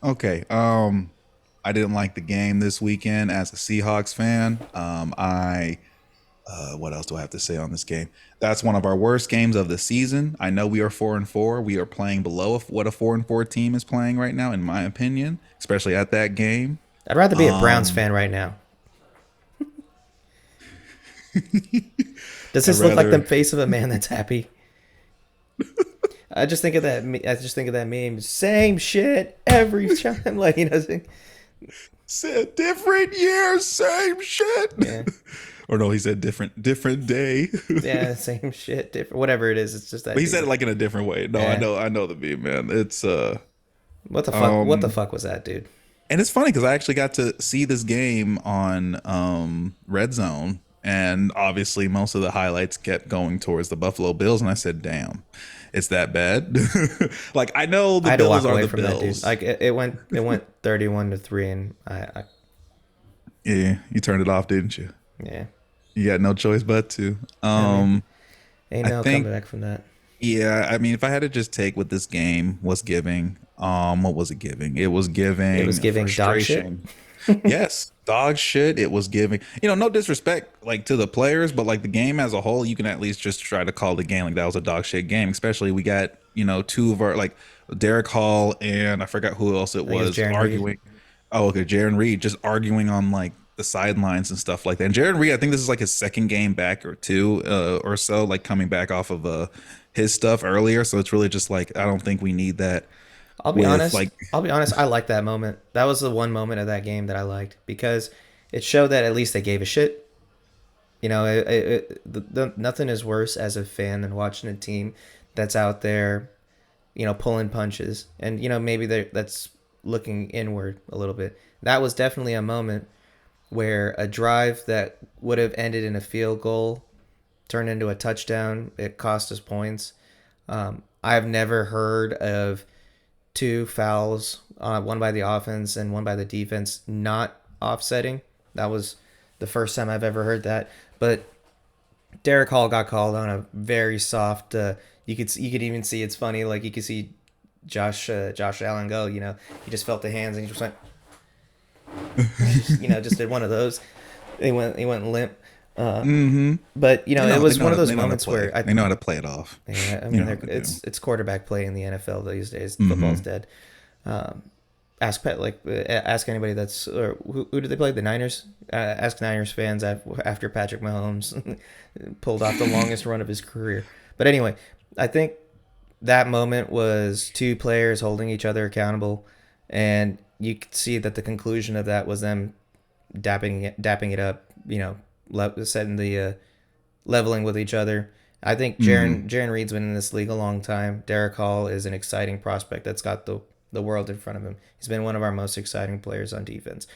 Okay. I didn't like the game this weekend as a Seahawks fan. I what else do I have to say on this game? That's one of our worst games of the season. I know we are 4-4. We are playing below what a 4-4 team is playing right now, in my opinion, especially at that game. I'd rather be a Browns Um, fan right now. Does I'd this look like the rather face of a man that's happy? I just think of that. I just think of that meme. Same shit every time. Like said different year, same shit. yeah, Or no, he said different day. yeah, same shit, different, whatever it is. It's just But that he said dude. it like in a different way. No, Yeah. I know the meme, man. It's What the fuck? What the um fuck was that, dude? and it's funny because I actually got to see this game on Red Zone, and obviously most of the highlights kept going towards the Buffalo Bills, and I said, "Damn, it's that bad." Like I know I the had to Bills walk are away the from that dude. Bills. Like it went 31-3, and I Yeah, you turned it off, didn't you? yeah. You got no choice but to. I mean, ain't I no coming think, back from that. yeah. I mean, if I had to just take what this game was giving, what was it giving? It was It was giving giving dog shit. frustration. Yes, dog shit. It was giving, no disrespect like to the players, but like the game as a whole, you can at least just try to call the game like that was a dog shit game. Especially we got, two of our like Derek Hall and I forgot who else it I think it was was Jaron Reed. arguing. Oh, okay, Jaron Reed just arguing on like the sidelines and stuff like that. And Jaron Reed, I think this is like his second game back or two or so, like coming back off of his stuff earlier. So it's really just like I don't think we need that I'll be with honest. like I'll be honest. I liked that moment. That was the one moment of that game that I liked because it showed that at least they gave a shit. Nothing is worse as a fan than watching a team that's out there, pulling punches, and maybe that's looking inward a little bit. That was definitely a moment where a drive that would have ended in a field goal turned into a touchdown. It cost us points. I've never heard of two fouls, one by the offense and one by the defense, not offsetting. That was the first time I've ever heard that. But Derek Hall got called on a very soft. You could even see it's funny. Like you could see Josh Allen go. He just felt the hands and he just went. Just did one of those. He went limp. Uh, mm-hmm. but it They was know how one of to those they know how to moments play. where I They know how to play it off. yeah, I You mean, know how to do. it's quarterback play in the NFL these days. Football's Mm-hmm. dead. Um, ask anybody that's or who did they play? The Niners. Ask Niners fans after Patrick Mahomes pulled off the longest run of his career. But anyway, I think that moment was two players holding each other accountable, and you could see that the conclusion of that was them dapping it up. Setting the leveling with each other. I think Mm-hmm. Jaron Reed's been in this league a long time. Derek Hall is an exciting prospect that's got the world in front of him. He's been one of our most exciting players on defense.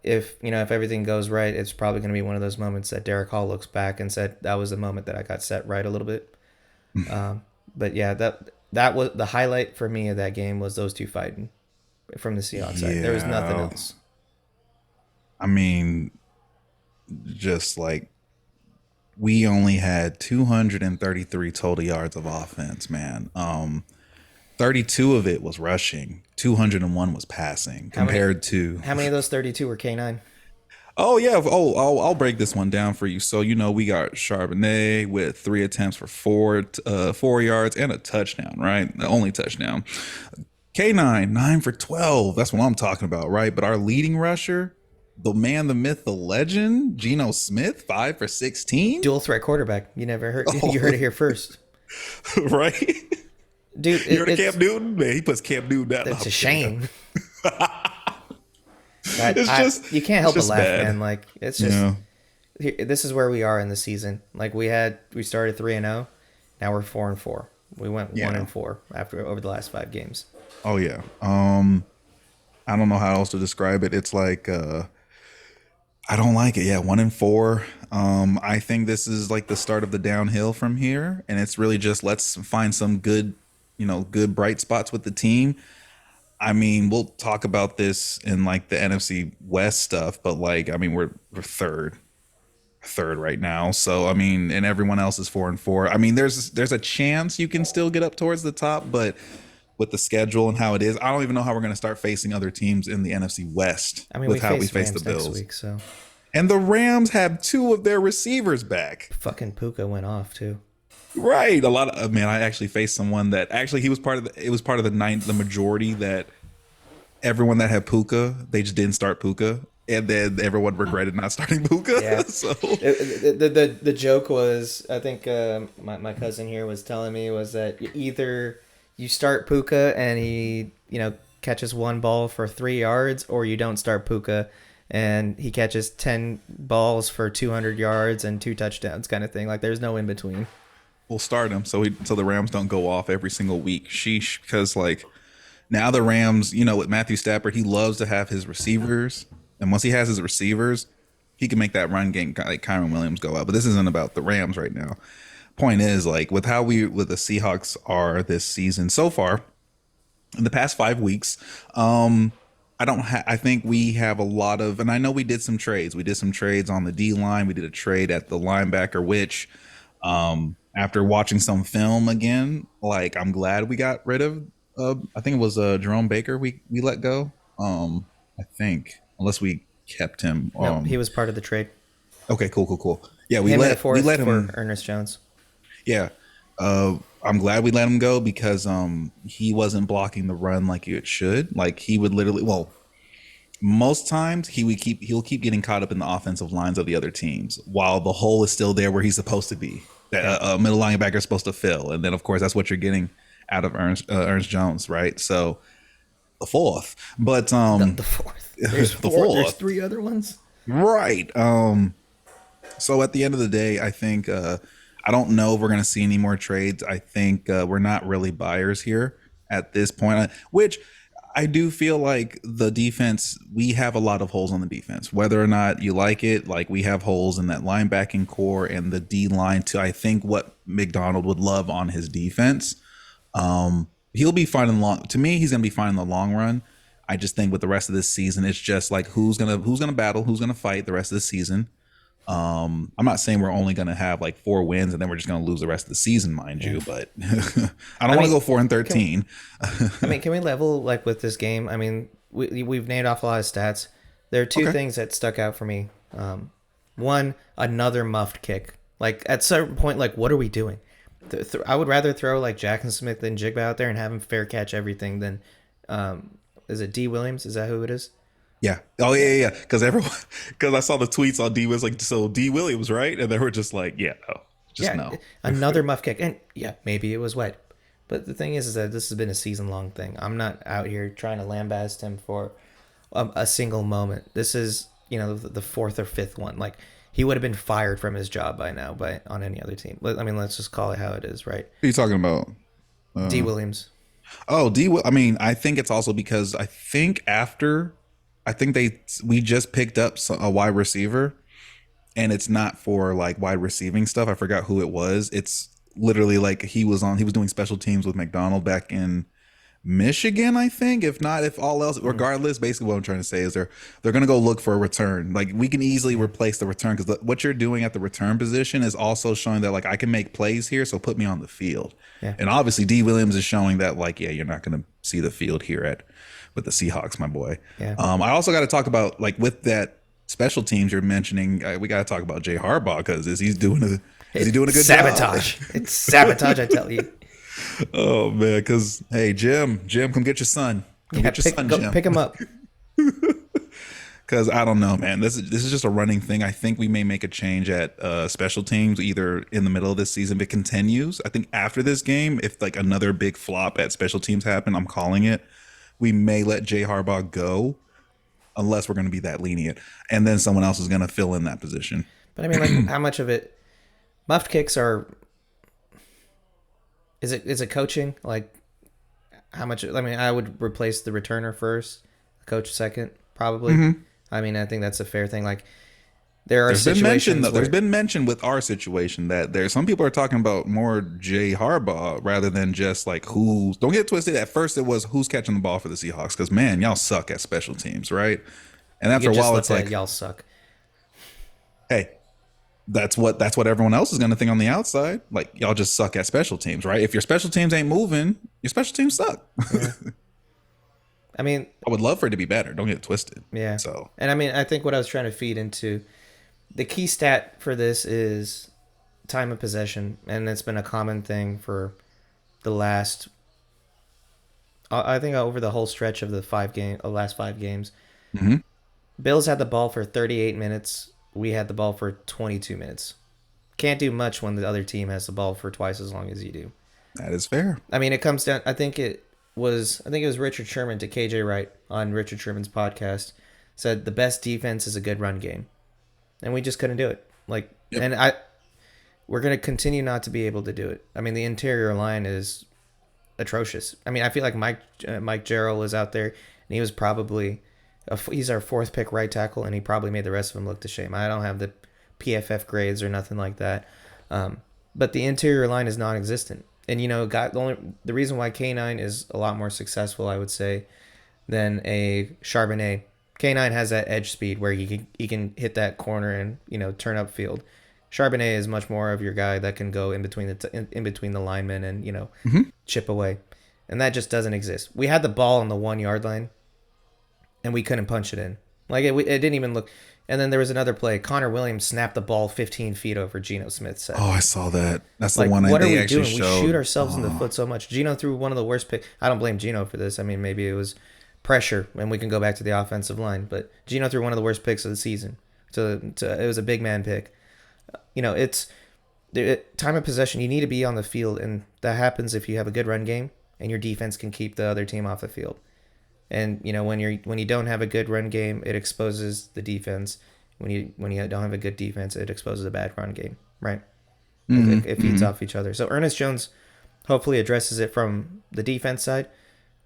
If everything goes right, it's probably going to be one of those moments that Derek Hall looks back and said that was the moment that I got set right a little bit. But yeah, that was the highlight for me of that game was those two fighting from the Seahawks side. There was nothing Yeah. else. I mean, just like we only had 233 total yards of offense, man. 32 of it was rushing, 201 was passing How many compared to. how many of those 32 were K9? Oh yeah. Oh, I'll break this one down for you. So we got Charbonnet with 3 attempts for 4 yards and a touchdown, right? The only touchdown. K9 9 for 12. That's what I'm talking about, right? But our leading rusher, the man, the myth, the legend, Geno Smith, 5 for 16. Dual threat quarterback. You never heard Oh, you heard it here first. right. Dude, You heard of Cam Newton? Man, he puts Cam Newton down. No, it's I'm a kidding. shame. But It's just, you can't it's help but just laugh, bad. man. Like it's just Yeah. this is where we are in the season. Like we started 3-0, now we're 4-4. We went one Yeah. and four after over the last 5 games. Oh yeah. I don't know how else to describe it. It's like I don't like it. Yeah, 1-4. I think this is like the start of the downhill from here, and it's really just let's find some good, good bright spots with the team. I mean, we'll talk about this in like the NFC West stuff, but like, I mean, we're third right now. So I mean, and everyone else is 4-4. I mean, there's a chance you can still get up towards the top, but with the schedule and how it is. I don't even know how we're going to start facing other teams in the NFC West I mean, we with how we face face the Rams next Bills. week, so And the Rams have two of their receivers back. fucking Puka went off too. Right. A lot of man, I actually faced someone that actually he was part of it was part of the majority that everyone that had Puka, they just didn't start Puka. And then everyone regretted not starting Yeah. Puka. So The joke was, I think my cousin here was telling me, was that either you start Puka and he, catches one ball for 3 yards, or you don't start Puka and he catches 10 balls for 200 yards and 2 touchdowns, kind of thing. Like, there's no in between. we'll start him so the Rams don't go off every single week. Sheesh, because like now the Rams, with Matthew Stafford, he loves to have his receivers, and once he has his receivers, he can make that run game like Kyron Williams go out. But this isn't about the Rams right now. Point is, like with the Seahawks are this season so far, in the past 5 weeks, I think we have a lot of, and I know we did some trades. We did some trades on the D line. We did a trade at the linebacker, which, after watching some film again, like I'm glad we got rid of. I think it was Jerome Baker. We let go. I think unless we kept him. No, he was part of the trade. Okay, cool. Yeah, Him and a we fourth let for him. Ernest Jones. Yeah. I'm glad we let him go because he wasn't blocking the run like it should. Like he would literally, well, most times he'll keep getting caught up in the offensive lines of the other teams while the hole is still there where he's supposed to be. That a middle linebacker is supposed to fill, and then of course that's what you're getting out of Ernest Jones, right? So the fourth, but The fourth. There's the four. There's fourth, 3 other ones. right? So at the end of the day, I think I don't know if we're going to see any more trades. I think we're not really buyers here at this point, which I do feel like the defense, we have a lot of holes on the defense. Whether or not you like it, like we have holes in that linebacking core and the D line to I think what McDonald would love on his defense. He'll be fine in the long. To me, he's going to be fine in the long run. I just think with the rest of this season, it's just like who's gonna battle, who's gonna fight the rest of the season. I'm not saying we're only going to have like 4 wins and then we're just going to lose the rest of the season, mind you. But I don't want to go 4-13. Can we level like with this game? I mean, we've named off a lot of stats. There are two Okay. things that stuck out for me. One, another muffed kick. Like at certain point, like what are we doing? I would rather throw like Jackson Smith and Jigba out there and have him fair catch everything than, is it D Williams? Is that who it is? Yeah. Oh yeah. Because I saw the tweets on D was like, so D Williams, right? And they were just like, yeah, no, just no. Another muff kick, and yeah, maybe it was wet, but the thing is that this has been a season-long thing. I'm not out here trying to lambaste him for a single moment. This is the fourth or fifth one. Like he would have been fired from his job by now, on any other team. I mean, let's just call it how it is, right? What are you talking about? D Williams. Oh, I mean, I think it's also because we just picked up a wide receiver, and it's not for like wide receiving stuff. I forgot who it was. It's literally like he was doing special teams with McDonald back in Michigan, I think. If all else, regardless, basically what I'm trying to say is they're going to go look for a return. Like we can easily replace the return because what you're doing at the return position is also showing that like I can make plays here, so put me on the field. Yeah. And obviously D Williams is showing that like, yeah, you're not going to see the field here with the Seahawks, my boy. Yeah. I also got to talk about like with that special teams you're mentioning. We got to talk about Jay Harbaugh because is he doing a good sabotage? job? It's sabotage, I tell you. Oh man, because hey, Jim, come get your son. Come get your son, Jim. Pick him up. Because I don't know, man. This is just a running thing. I think we may make a change at special teams either in the middle of this season if it continues. I think after this game, if like another big flop at special teams happen, I'm calling it. We may let Jay Harbaugh go unless we're going to be that lenient, and then someone else is going to fill in that position. But I mean, like, how much of it? Muffed kicks are. Is it coaching? Like, how much? I mean, I would replace the returner first, the coach second, probably. Mm-hmm. I mean, I think that's a fair thing. Like, there are There's been mention situations there's been mention with our situation that there's some people are talking about more Jay Harbaugh rather than just like who's. Don't get it twisted. At first, it was who's catching the ball for the Seahawks because man, y'all suck at special teams, right? And after a while, it's like y'all suck. hey, that's what everyone else is going to think on the outside. Like y'all just suck at special teams, right? If your special teams ain't moving, your special teams suck. Yeah. I mean, I would love for it to be better. Don't get it twisted. yeah. So, And I mean, I think what I was trying to feed into the key stat for this is time of possession, and it's been a common thing for the last. I think over the whole stretch of the last 5 games, mhm, Bills had the ball for 38 minutes. We had the ball for 22 minutes. Can't do much when the other team has the ball for twice as long as you do. that is fair. I mean, it comes down. I think it was Richard Sherman to KJ Wright on Richard Sherman's podcast said the best defense is a good run game, and we just couldn't do it. Like, Yep. and we're gonna continue not to be able to do it. I mean, the interior line is atrocious. I mean, I feel like Mike Jarrell was out there, and he was probably he's our fourth pick right tackle, and he probably made the rest of them look to shame. I don't have the PFF grades or nothing like that, but the interior line is non-existent. And the reason why K9 is a lot more successful, I would say, than a Charbonnet. K9 has that edge speed where he can hit that corner and turn up field. Charbonnet is much more of your guy that can go in between in between the linemen and Mhm. chip away, and that just doesn't exist. We had the ball on the 1 yard line, and we couldn't punch it in. Like it didn't even look. And then there was another play. Connor Williams snapped the ball 15 feet over Geno Smith's head. Oh, I saw that. That's the Like, one what are they we actually doing? showed. We shoot ourselves in the Oh, foot so much. Geno threw one of the worst picks. I don't blame Geno for this. I mean, maybe it was pressure, and we can go back to the offensive line. But Geno threw one of the worst picks of the season. It was a big man pick. It's time of possession. You need to be on the field, and that happens if you have a good run game and your defense can keep the other team off the field. And when you don't have a good run game, it exposes the defense. When you don't have a good defense, it exposes a bad run game, right? mhm, It feeds mhm, off each other. So Ernest Jones hopefully addresses it from the defense side,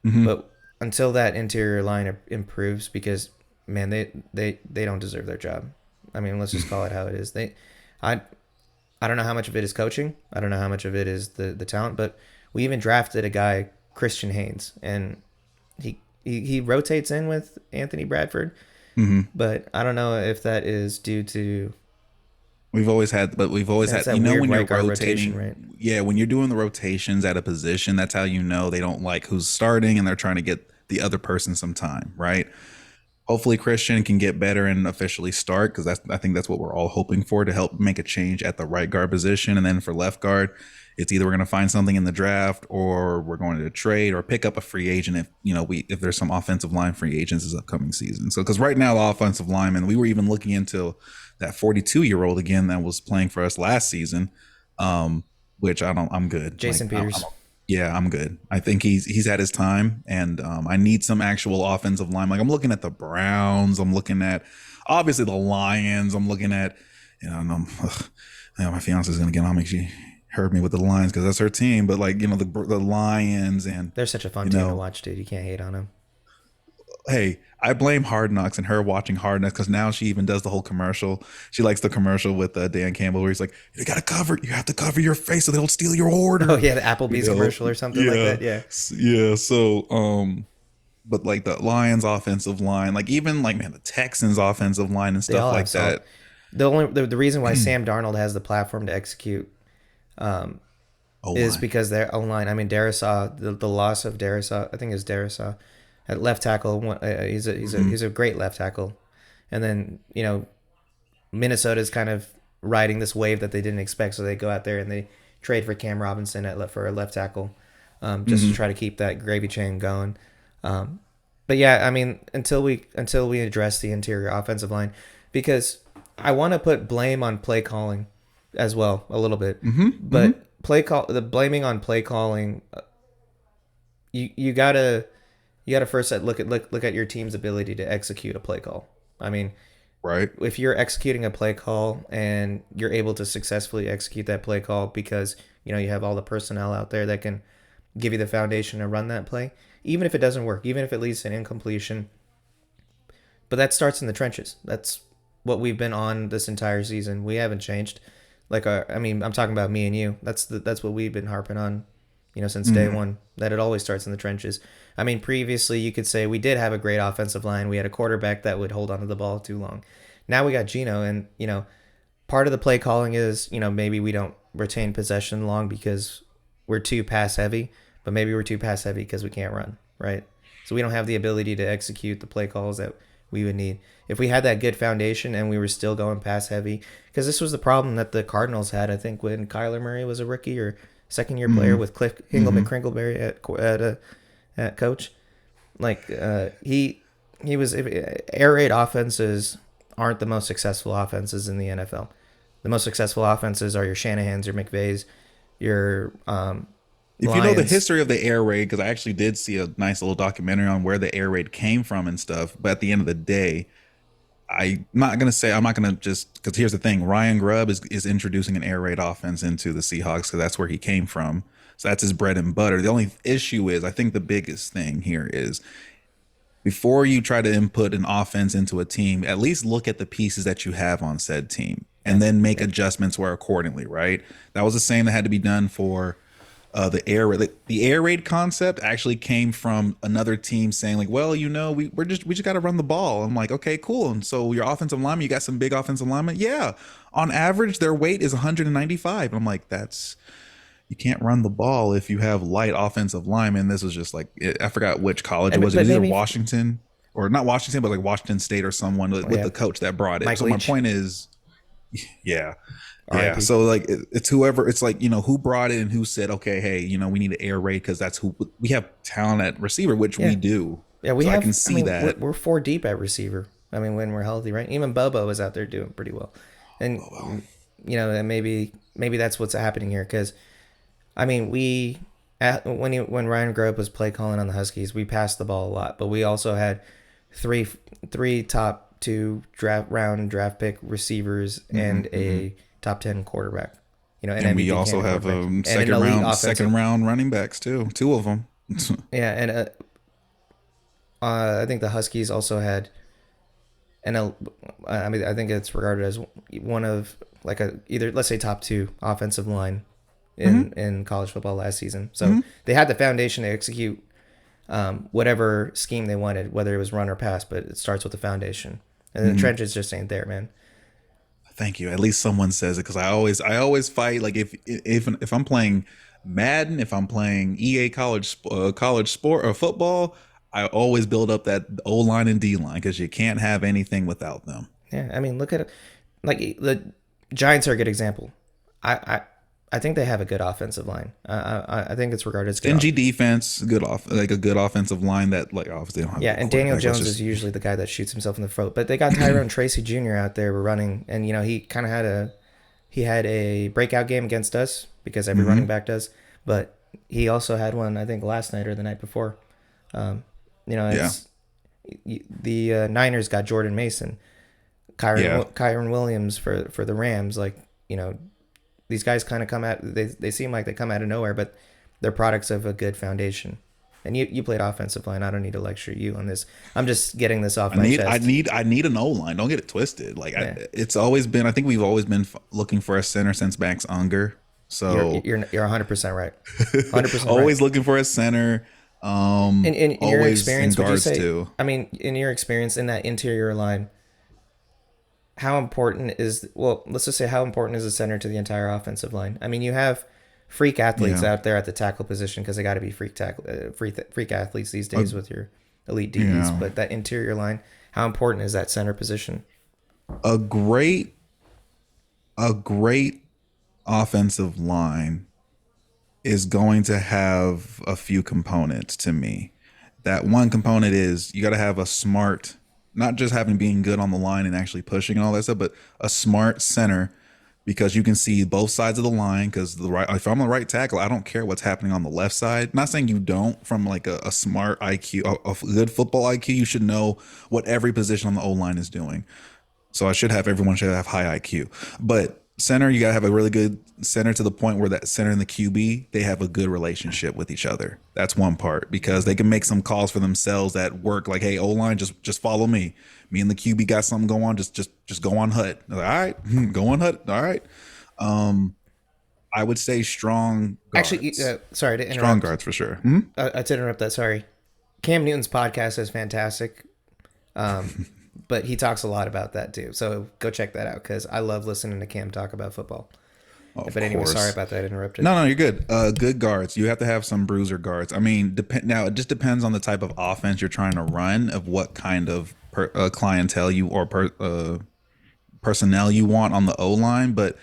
mhm. but until that interior line improves, because man, they don't deserve their job. I mean, let's just call it how it is. I I don't know how much of it is coaching. I don't know how much of it is the talent, but we even drafted a guy, Christian Haynes, and he rotates in with Anthony Bradford, Mhm. but I don't know if that is due to We've always that's had, that weird when you're right guard rotating, rotation, right? yeah, when you're doing the rotations at a position, that's how you know they don't like who's starting and they're trying to get the other person some time, right? Hopefully Christian can get better and officially start because I think that's what we're all hoping for to help make a change at the right guard position. And then for left guard, it's either we're going to find something in the draft or we're going to trade or pick up a free agent if if there's some offensive line free agents this upcoming season. So because right now the offensive lineman, we were even looking into that 42-year-old again that was playing for us last season, which I'm good. Jason Peters. Yeah, I'm good. I think he's had his time, and I need some actual offensive line. Like I'm looking at the Browns, I'm looking at obviously the Lions, I'm looking at and my fiance is gonna get on me. She heard me with the Lions because that's her team, but like the Lions and They're such a fun you team to know watch, dude. You can't hate on them. hey, I blame Hard Knocks and her watching Hard Knocks because now she even does the whole commercial. She likes the commercial with Dan Campbell where he's like, you have to cover your face so they don't steal your order. Oh yeah, the Applebee's commercial or something like that. Yeah, Yeah. So, but like the Lions offensive line, like even like man, the Texans offensive line and they stuff all like have solid. that. The reason why Sam Darnold has the platform to execute Oh, is line. because their O line. I mean, Darisaw, the loss of Darisaw, I think it's Darisaw at left tackle. He's a great left tackle, and then Minnesota's kind of riding this wave that they didn't expect, so they go out there and they trade for Cam Robinson for a left tackle, just to try to keep that gravy train going. But yeah, I mean, until we address the interior offensive line, because I want to put blame on play calling as well a little bit, but the blaming on play calling, you gotta first look at your team's ability to execute a play call. I mean, Right. if you're executing a play call and you're able to successfully execute that play call because you have all the personnel out there that can give you the foundation to run that play, even if it doesn't work, even if it leads to an incompletion, but that starts in the trenches. That's what we've been on this entire season. We haven't changed. I'm talking about me and you. That's what we've been harping on, since day one. That it always starts in the trenches. I mean, previously you could say we did have a great offensive line. We had a quarterback that would hold onto the ball too long. Now we got Geno, and part of the play calling is, maybe we don't retain possession long because we're too pass heavy, but maybe we're too pass heavy because we can't run, right? So we don't have the ability to execute the play calls that we would need. If we had that good foundation and we were still going pass heavy, because this was the problem that the Cardinals had, I think, when Kyler Murray was a rookie or second year player with Cliff Hinkleman-Crinkleberry at coach. Like he was air raid offenses aren't the most successful offenses in the NFL. The most successful offenses are your Shanahans, your McVays, your If you know the Lions. history of the air raid, because I actually did see a nice little documentary on where the air raid came from and stuff, but at the end of the day, I'm not gonna just because here's the thing: Ryan Grubb is introducing an air raid offense into the Seahawks because that's where he came from. So that's his bread and butter. The only issue is, I think the biggest thing here is before you try to input an offense into a team, at least look at the pieces that you have on said team and then make adjustments where accordingly, right? That was the same that had to be done for the air raid. The air raid concept actually came from another team saying like, well, we just got to run the ball. I'm like, okay, cool. And so your offensive lineman, you got some big offensive linemen. Yeah, on average, their weight is 195. And I'm like, you can't run the ball if you have light offensive linemen. This was just like, I forgot which college it was. It But was either maybe Washington or not Washington, but like Washington State or someone with yeah, the coach that brought it. Mike So my Leach, point is, yeah. Yeah. R.I.P. So like it's whoever, it's like, who brought it and who said, okay, hey, we need to air raid because that's who we have talent at receiver, which Yeah, we do. yeah, we So I have. can I see mean, we're, that. we're four deep at receiver. I mean, when we're healthy, right? Even Bobo is out there doing pretty well, and and maybe that's what's happening here because I mean, when Ryan Grubb was play calling on the Huskies, we passed the ball a lot, but we also had three top two draft pick receivers and a top 10 quarterback. An And we MVP also candidate have quarterback and an elite offensive. second round running backs too. Two of them. Yeah, and I think the Huskies also had I mean, I think it's regarded as one of like a either let's say top two offensive line in college football last season. So they had the foundation to execute whatever scheme they wanted, whether it was run or pass. But it starts with the foundation, and the trenches just ain't there, man. Thank you. At least someone says it because I always fight like if I'm playing Madden, if I'm playing EA college sport or football, I always build up that O line and D line because you can't have anything without them. Yeah, I mean, look at it. Like the Giants are a good example. I I, I think they have a good offensive line. I think it's regarded as good. Stingy defense, like a good offensive line that like obviously they don't have a Yeah, good and Daniel quarterback. Let's Jones is just usually the guy that shoots himself in the throat. But they got Tyrone Tracy Jr. out there running, and he kind of had a breakout game against us because every running back does. But he also had one I think last night or the night before. Um, yeah, it's the Niners got Jordan Mason, yeah. Kyron Williams for the Rams. Like these guys kind of they seem like they come out of nowhere, but they're products of a good foundation. And you played offensive line. I don't need to lecture you on this. I'm just getting this off my chest. I need an O line. Don't get it twisted. Like Yeah. it's always been. I think we've always been looking for a center since Max Unger. So You're 100% right. 100% always right. looking for a center. In your Always in experience, would you guards say? too. I mean, in your experience in that interior line, how important is let's just say how important is the center to the entire offensive line? I mean, you have freak athletes Yeah. out there at the tackle position because they got to be freak athletes these days with your elite DBs. Yeah. But that interior line, how important is that center position? A great a great offensive line is going to have a few components to me. That one component is you got to have a smart, not just having being good on the line and actually pushing and all that stuff, but a smart center because you can see both sides of the line. Because if I'm the right tackle, I don't care what's happening on the left side. Not saying you don't. From like a smart IQ, a good football IQ, you should know what every position on the O line is doing. So everyone should have high IQ. But center, you gotta have a really good center to the point where that center and the QB, they have a good relationship with each other. That's one part because they can make some calls for themselves that work. Like, hey, O line, just follow me. Me and the QB got something going on. Just go on Hut. Like, all right, go on Hut. All right. I would say strong Actually, guards. sorry to Strong interrupt. guards for sure. I to interrupt that. Sorry. Cam Newton's podcast is fantastic. But he talks a lot about that too. So go check that out because I love listening to Cam talk about football. Of But anyway, sorry course. about that. Interrupted. No, no, you're good. Good guards. You have to have some bruiser guards. I mean, now it just depends on the type of offense you're trying to run, of what kind of clientele you or personnel you want on the O line. But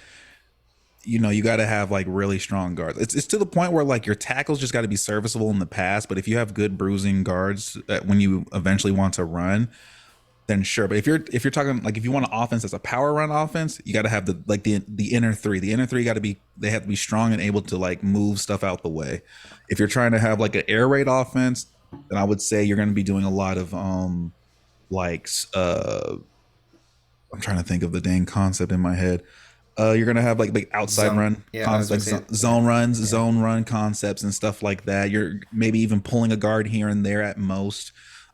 you got to have like really strong guards. It's to the point where like your tackles just got to be serviceable in the pass. But if you have good bruising guards that when you eventually want to run, then sure. But if you're talking like if you want an offense that's a power run offense, you got to have the inner three. The inner three got to be they have to be strong and able to like move stuff out the way. If you're trying to have like an air raid offense, then I would say you're going to be doing a lot of like I'm trying to think of the dang concept in my head. You're gonna have like outside Zone. run Yeah, I was concepts, gonna like say. zone runs, Yeah. zone run concepts, and stuff like that. You're maybe even pulling a guard here and there at most.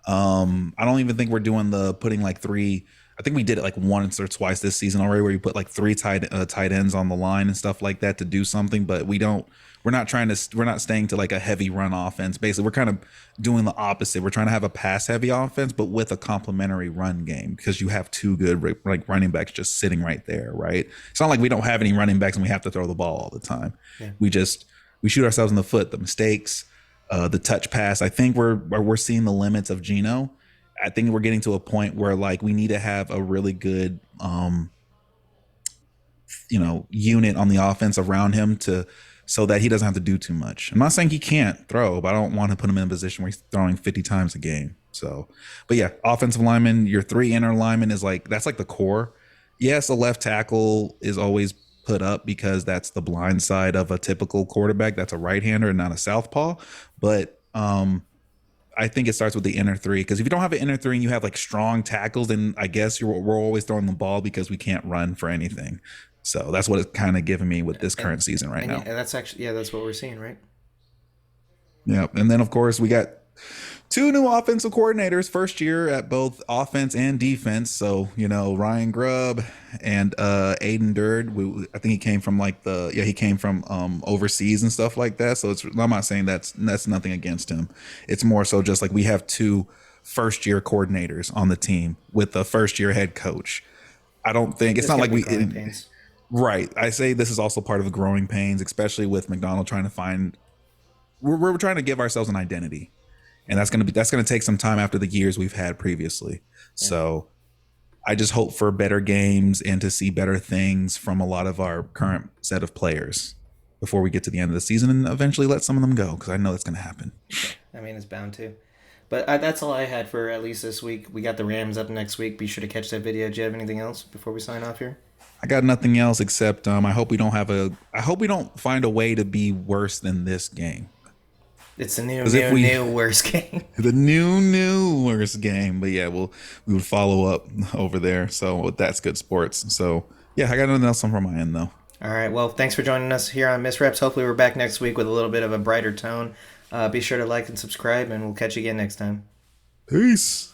I don't even think we're doing the putting like three. I think we did it like once or twice this season already, where you put like three tight ends on the line and stuff like that to do something. But we don't. We're not trying to. We're not staying to like a heavy run offense. Basically, we're kind of doing the opposite. We're trying to have a pass heavy offense, but with a complementary run game because you have two good like running backs just sitting right there. Right. It's not like we don't have any running backs and we have to throw the ball all the time. Yeah. We shoot ourselves in the foot. The mistakes, the touch pass. I think we're seeing the limits of Geno. I think we're getting to a point where like we need to have a really good unit on the offense around him to so that he doesn't have to do too much. I'm not saying he can't throw, but I don't want to put him in a position where he's throwing 50 times a game. So, but yeah, offensive lineman, your three inner linemen is like that's like the core. Yes, a left tackle is always put up because that's the blind side of a typical quarterback. That's a right-hander and not a southpaw. But I think it starts with the inner three because if you don't have an inner three and you have like strong tackles, then I guess we're always throwing the ball because we can't run for anything. So that's what it's kind of giving me with this And current season right and yeah, now. that's actually that's what we're seeing, right? Yeah, and then of course we got two new offensive coordinators first year at both offense and defense. So Ryan Grubb and Aiden Durd. I think he came from like he came from overseas and stuff like that. So I'm not saying that's nothing against him. It's more so just like we have two first year coordinators on the team with a first year head coach. I don't think it's There's not gonna like be we growing pains. right. I say this is also part of the growing pains, especially with McDonald trying to find. We're trying to give ourselves an identity, and that's gonna take some time after the years we've had previously. Yeah. So I just hope for better games and to see better things from a lot of our current set of players before we get to the end of the season and eventually let some of them go because I know that's gonna happen. I mean, it's bound to. But that's all I had for at least this week. We got the Rams up next week. Be sure to catch that video. Do you have anything else before we sign off here? I got nothing else except I hope we don't find a way to be worse than this game. It's a new, Because if new, we new worst game. the new worst game. But yeah, we would follow up over there. So that's good sports. So yeah, I got nothing else from my end though. All right. Well, thanks for joining us here on Misreps. Hopefully, we're back next week with a little bit of a brighter tone. Be sure to like and subscribe, and we'll catch you again next time. Peace.